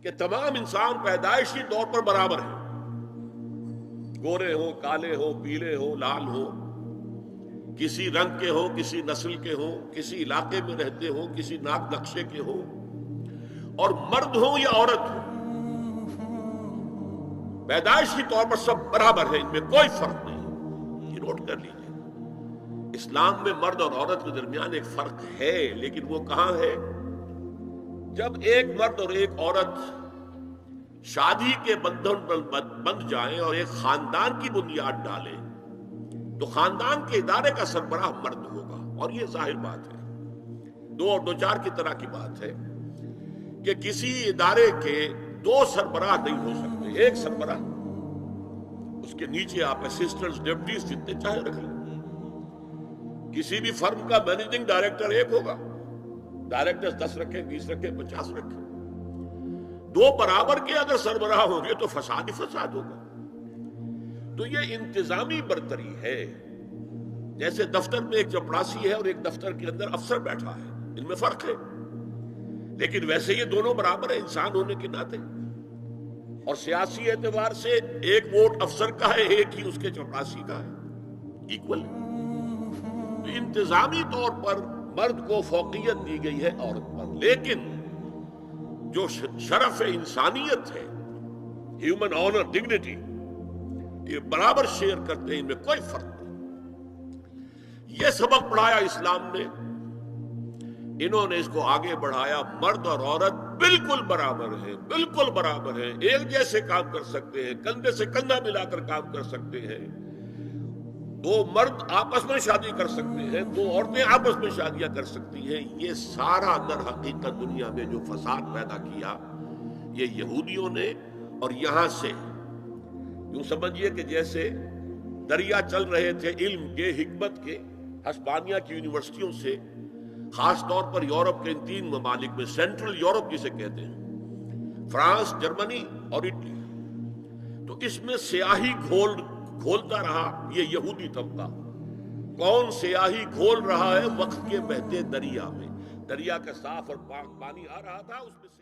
کہ تمام انسان پیدائشی طور پر برابر ہیں، گورے ہوں، کالے ہوں، پیلے ہوں، لال ہوں، کسی رنگ کے ہوں، کسی نسل کے ہوں، کسی علاقے میں رہتے ہوں، کسی ناک نقشے کے ہوں، اور مرد ہوں یا عورت ہوں، پیدائشی طور پر سب برابر ہیں، ان میں کوئی فرق نہیں۔ یہ نوٹ کر لیجیے، اسلام میں مرد اور عورت کے درمیان ایک فرق ہے، لیکن وہ کہاں ہے؟ جب ایک مرد اور ایک عورت شادی کے بندھن پر بندھ جائیں اور ایک خاندان کی بنیاد ڈالیں تو خاندان کے ادارے کا سربراہ مرد ہوگا، اور یہ ظاہر بات ہے، دو اور دو چار کی طرح کی بات ہے کہ کسی ادارے کے دو سربراہ نہیں ہو سکتے، ایک سربراہ، اس کے نیچے آپ اسسٹنٹس، ڈپٹیز جتنے چاہے رکھ لیں۔ کسی بھی فرم کا مینیجنگ ڈائریکٹر ایک ہوگا، ڈائریکٹرز 10 رکھیں، 20 رکھیں، 50 رکھیں، دو برابر کے اگر سربراہ ہوں گے تو فساد ہی فساد ہوگا۔ تو یہ انتظامی برتری ہے، جیسے دفتر میں ایک چپڑاسی ہے اور ایک دفتر کے اندر افسر بیٹھا ہے، ان میں فرق ہے، لیکن ویسے یہ دونوں برابر ہیں انسان ہونے کے ناطے، اور سیاسی اعتبار سے ایک ووٹ افسر کا ہے، ایک ہی اس کے چپڑاسی کا ہے، ایکول۔ تو انتظامی طور پر مرد کو فوقیت دی گئی ہے عورت پر، لیکن جو شرف انسانیت ہے، ہیومن آنر، ڈگنیٹی، یہ برابر شیئر کرتے ہیں، ان میں کوئی فرق نہیں۔ یہ سبق پڑھایا اسلام نے، انہوں نے اس کو آگے بڑھایا، مرد اور عورت بالکل برابر ہیں، بالکل برابر ہیں، ایک جیسے کام کر سکتے ہیں، کندھے سے کندھا ملا کر کام کر سکتے ہیں، دو مرد آپس میں شادی کر سکتے ہیں، دو عورتیں آپس میں شادیاں کر سکتی ہیں۔ یہ سارا در حقیقت دنیا میں جو فساد پیدا کیا یہ یہودیوں نے، اور یہاں سے یوں سمجھیے کہ جیسے دریا چل رہے تھے علم کے، حکمت کے، ہسپانیہ کی یونیورسٹیوں سے، خاص طور پر یورپ کے ان 3 ممالک میں، سینٹرل یورپ جسے کہتے ہیں، فرانس، جرمنی اور اٹلی، تو اس میں سیاہی کھولتا رہا یہ یہودی طبقہ۔ کون سیاہی کھول رہا ہے؟ وقت کے بہتے دریا میں، دریا کا صاف اور پاک پانی آ رہا تھا، اس میں سے